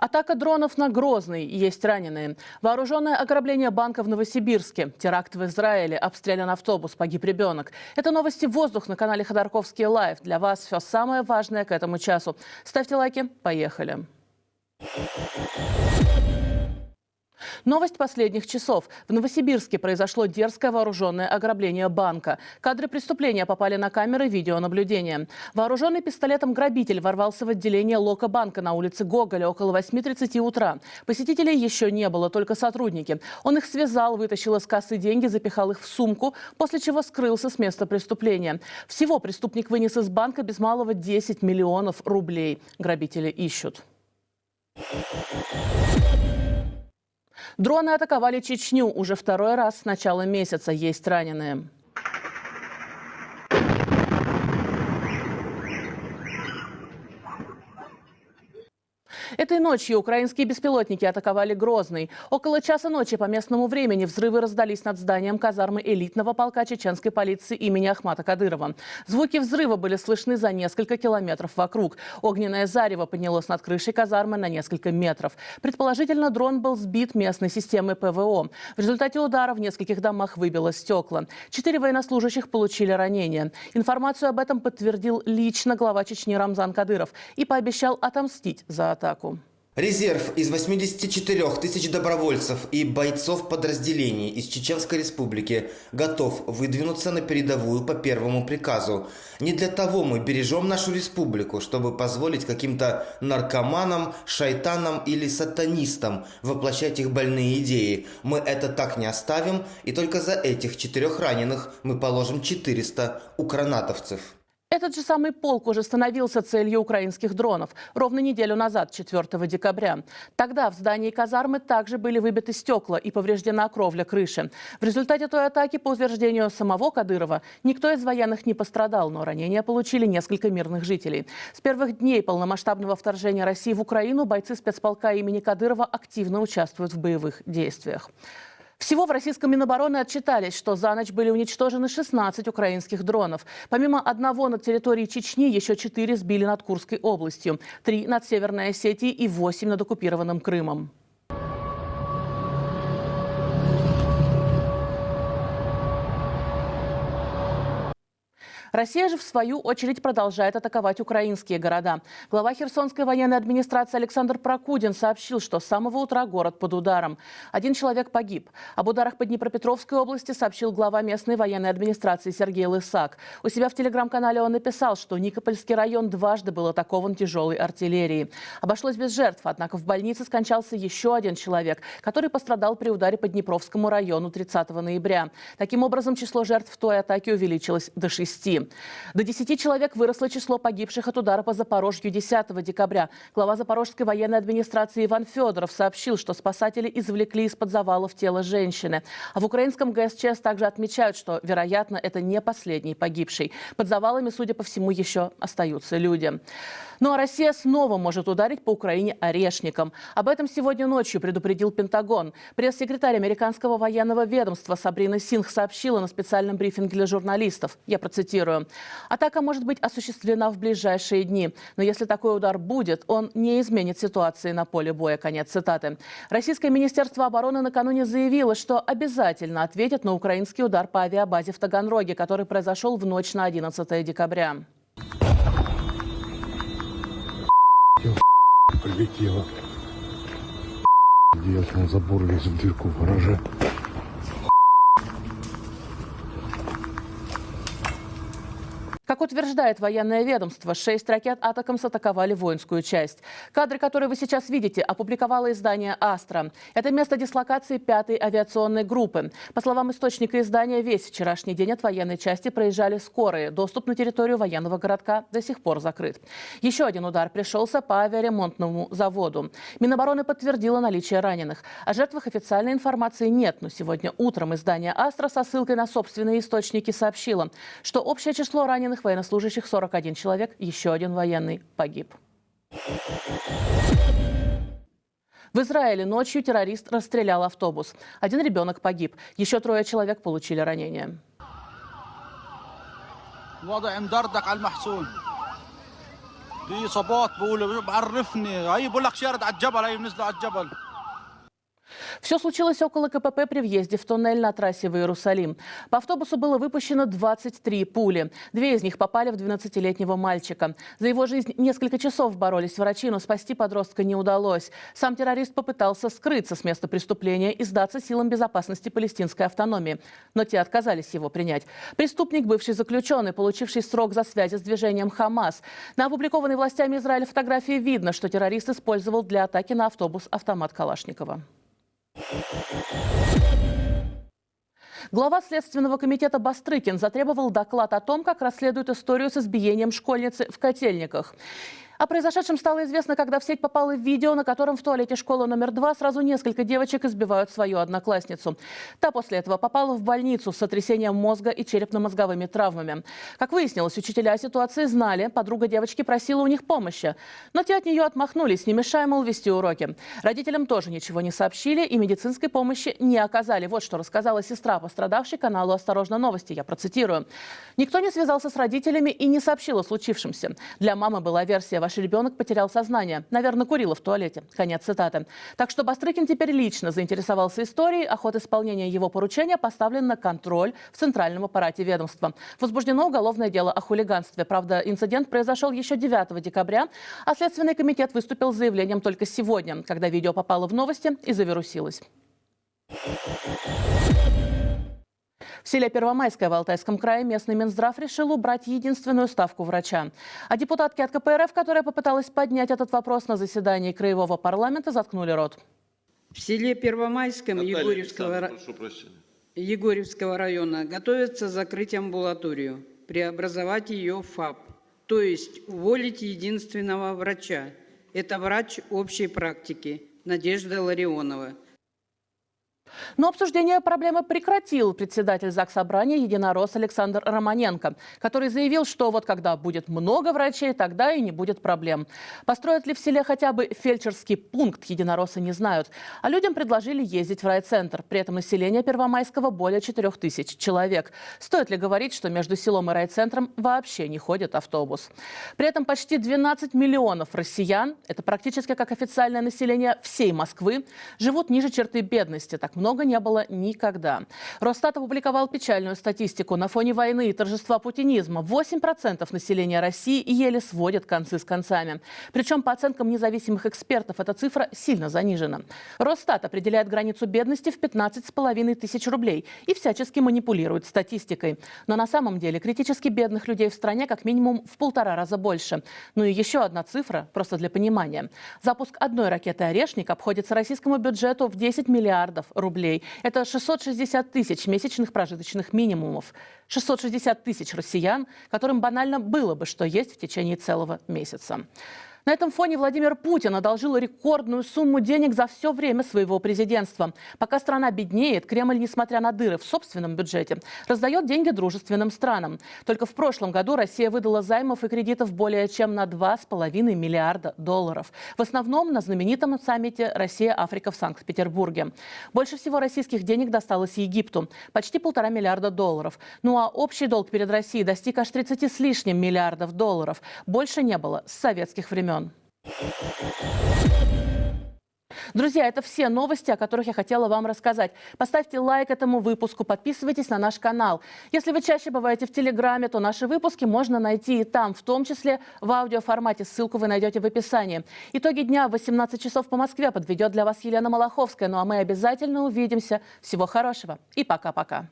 Атака дронов на Грозный. Есть раненые. Вооруженное ограбление банка в Новосибирске. Теракт в Израиле. Обстрелян автобус. Погиб ребенок. Это новости в воздух на канале Ходорковский Лайв. Для вас все самое важное к этому часу. Ставьте лайки. Поехали. Новость последних часов. В Новосибирске произошло дерзкое вооруженное ограбление банка. Кадры преступления попали на камеры видеонаблюдения. Вооруженный пистолетом грабитель ворвался в отделение Локо-банка на улице Гоголя около 8:30 утра. Посетителей еще не было, только сотрудники. Он их связал, вытащил из кассы деньги, запихал их в сумку, после чего скрылся с места преступления. Всего преступник вынес из банка без малого 10 миллионов рублей. Грабители ищут. Дроны атаковали Чечню. Уже второй раз с начала месяца. Есть раненые. Этой ночью украинские беспилотники атаковали Грозный. Около часа ночи по местному времени взрывы раздались над зданием казармы элитного полка чеченской полиции имени Ахмата Кадырова. Звуки взрыва были слышны за несколько километров вокруг. Огненное зарево поднялось над крышей казармы на несколько метров. Предположительно, дрон был сбит местной системой ПВО. В результате удара в нескольких домах выбило стекла. 4 военнослужащих получили ранения. Информацию об этом подтвердил лично глава Чечни Рамзан Кадыров и пообещал отомстить за атаку. Резерв из 84 тысяч добровольцев и бойцов подразделений из Чеченской Республики готов выдвинуться на передовую по первому приказу. Не для того мы бережем нашу республику, чтобы позволить каким-то наркоманам, шайтанам или сатанистам воплощать их больные идеи. Мы это так не оставим, и только за этих 4 раненых мы положим 400 укронатовцев. Этот же самый полк уже становился целью украинских дронов ровно неделю назад, 4 декабря. Тогда в здании казармы также были выбиты стекла и повреждена кровля крыши. В результате той атаки, по утверждению самого Кадырова, никто из военных не пострадал, но ранения получили несколько мирных жителей. С первых дней полномасштабного вторжения России в Украину бойцы спецполка имени Кадырова активно участвуют в боевых действиях. Всего в российском Минобороны отчитались, что за ночь были уничтожены 16 украинских дронов. Помимо одного над территорией Чечни, еще 4 сбили над Курской областью, 3 над Северной Осетией и 8 над оккупированным Крымом. Россия же, в свою очередь, продолжает атаковать украинские города. Глава Херсонской военной администрации Александр Прокудин сообщил, что с самого утра город под ударом. 1 человек погиб. Об ударах по Днепропетровской области сообщил глава местной военной администрации Сергей Лысак. У себя в телеграм-канале он написал, что Никопольский район дважды был атакован тяжелой артиллерией. Обошлось без жертв, однако в больнице скончался еще 1 человек, который пострадал при ударе по Днепровскому району 30 ноября. Таким образом, число жертв в той атаке увеличилось до 6. До 10 человек выросло число погибших от удара по Запорожью 10 декабря. Глава Запорожской военной администрации Иван Федоров сообщил, что спасатели извлекли из-под завалов тело женщины. А в украинском ГСЧС также отмечают, что, вероятно, это не последний погибший. Под завалами, судя по всему, еще остаются люди. Ну а Россия снова может ударить по Украине орешником. Об этом сегодня ночью предупредил Пентагон. Пресс-секретарь американского военного ведомства Сабрина Сингх сообщила на специальном брифинге для журналистов. Я процитирую. Атака может быть осуществлена в ближайшие дни. Но если такой удар будет, он не изменит ситуации на поле боя. Конец цитаты. Российское министерство обороны накануне заявило, что обязательно ответит на украинский удар по авиабазе в Таганроге, который произошел в ночь на 11 декабря. Прилетела. Ясно, забор лез в дырку в гараже. Как утверждает военное ведомство, 6 ракет «Атакамс» атаковали воинскую часть. Кадры, которые вы сейчас видите, опубликовало издание «Астра». Это место дислокации 5-й авиационной группы. По словам источника издания, весь вчерашний день от военной части проезжали скорые. Доступ на территорию военного городка до сих пор закрыт. Еще 1 удар пришелся по авиаремонтному заводу. Минобороны подтвердило наличие раненых. О жертвах официальной информации нет, но сегодня утром издание «Астра» со ссылкой на собственные источники сообщило, что общее число раненых военнослужащих 41 человек, еще 1 военный погиб. В Израиле ночью террорист расстрелял автобус. 1 ребенок погиб. Еще 3 человек получили ранения. في اصابات بقول بعرفني هي بقول لك شارد على الجبل هي نزلوا على الجبل. Все случилось около КПП при въезде в туннель на трассе в Иерусалим. По автобусу было выпущено 23 пули. 2 из них попали в 12-летнего мальчика. За его жизнь несколько часов боролись врачи, но спасти подростка не удалось. Сам террорист попытался скрыться с места преступления и сдаться силам безопасности палестинской автономии. Но те отказались его принять. Преступник – бывший заключенный, получивший срок за связи с движением «Хамас». На опубликованной властями Израиля фотографии видно, что террорист использовал для атаки на автобус автомат Калашникова. Глава Следственного комитета Бастрыкин затребовал доклад о том, как расследуют историю с избиением школьницы в Котельниках. О произошедшем стало известно, когда в сеть попало видео, на котором в туалете школы номер 2 сразу несколько девочек избивают свою одноклассницу. Та после этого попала в больницу с сотрясением мозга и черепно-мозговыми травмами. Как выяснилось, учителя о ситуации знали, подруга девочки просила у них помощи. Но те от нее отмахнулись, не мешая, мол, вести уроки. Родителям тоже ничего не сообщили и медицинской помощи не оказали. Вот что рассказала сестра пострадавшей каналу «Осторожно, новости». Я процитирую. «Никто не связался с родителями и не сообщил о случившемся. Для мамы была версия: ваш ребенок потерял сознание. Наверное, курила в туалете». Конец цитаты. Так что Бастрыкин теперь лично заинтересовался историей, а ход исполнения его поручения поставлен на контроль в центральном аппарате ведомства. Возбуждено уголовное дело о хулиганстве. Правда, инцидент произошел еще 9 декабря, а Следственный комитет выступил с заявлением только сегодня, когда видео попало в новости и завирусилось. В селе Первомайское в Алтайском крае местный Минздрав решил убрать единственную ставку врача. А депутатки от КПРФ, которая попыталась поднять этот вопрос на заседании Краевого парламента, заткнули рот. В селе Первомайском Егорьевского района готовятся закрыть амбулаторию, преобразовать ее в ФАП, то есть уволить единственного врача. Это врач общей практики Надежда Ларионова. Но обсуждение проблемы прекратил председатель Заксобрания единорос Александр Романенко, который заявил, что вот когда будет много врачей, тогда и не будет проблем. Построят ли в селе хотя бы фельдшерский пункт, единоросы не знают. А людям предложили ездить в райцентр. При этом население Первомайского более 4000 человек. Стоит ли говорить, что между селом и райцентром вообще не ходит автобус? При этом почти 12 миллионов россиян, это практически как официальное население всей Москвы, живут ниже черты бедности. Так много не было никогда. Росстат опубликовал печальную статистику. На фоне войны и торжества путинизма 8% населения России еле сводят концы с концами. Причем, по оценкам независимых экспертов, эта цифра сильно занижена. Росстат определяет границу бедности в 15,5 тысяч рублей и всячески манипулирует статистикой. Но на самом деле критически бедных людей в стране как минимум в 1,5 раза больше. Ну и еще одна цифра, просто для понимания. Запуск одной ракеты «Орешник» обходится российскому бюджету в 10 миллиардов рублей. Это 660 тысяч месячных прожиточных минимумов. 660 тысяч россиян, которым банально было бы что есть в течение целого месяца. На этом фоне Владимир Путин одолжил рекордную сумму денег за все время своего президентства. Пока страна беднеет, Кремль, несмотря на дыры в собственном бюджете, раздает деньги дружественным странам. Только в прошлом году Россия выдала займов и кредитов более чем на $2,5 миллиарда. В основном на знаменитом саммите «Россия-Африка» в Санкт-Петербурге. Больше всего российских денег досталось Египту – почти $1,5 миллиарда. Ну а общий долг перед Россией достиг аж 30 с лишним миллиардов долларов. Больше не было с советских времен. Друзья, это все новости, о которых я хотела вам рассказать. Поставьте лайк этому выпуску, подписывайтесь на наш канал. Если вы чаще бываете в Телеграме, то наши выпуски можно найти и там, в том числе в аудиоформате. Ссылку вы найдете в описании. Итоги дня в 18 часов по Москве подведет для вас Елена Малаховская. Ну а мы обязательно увидимся. Всего хорошего и пока-пока.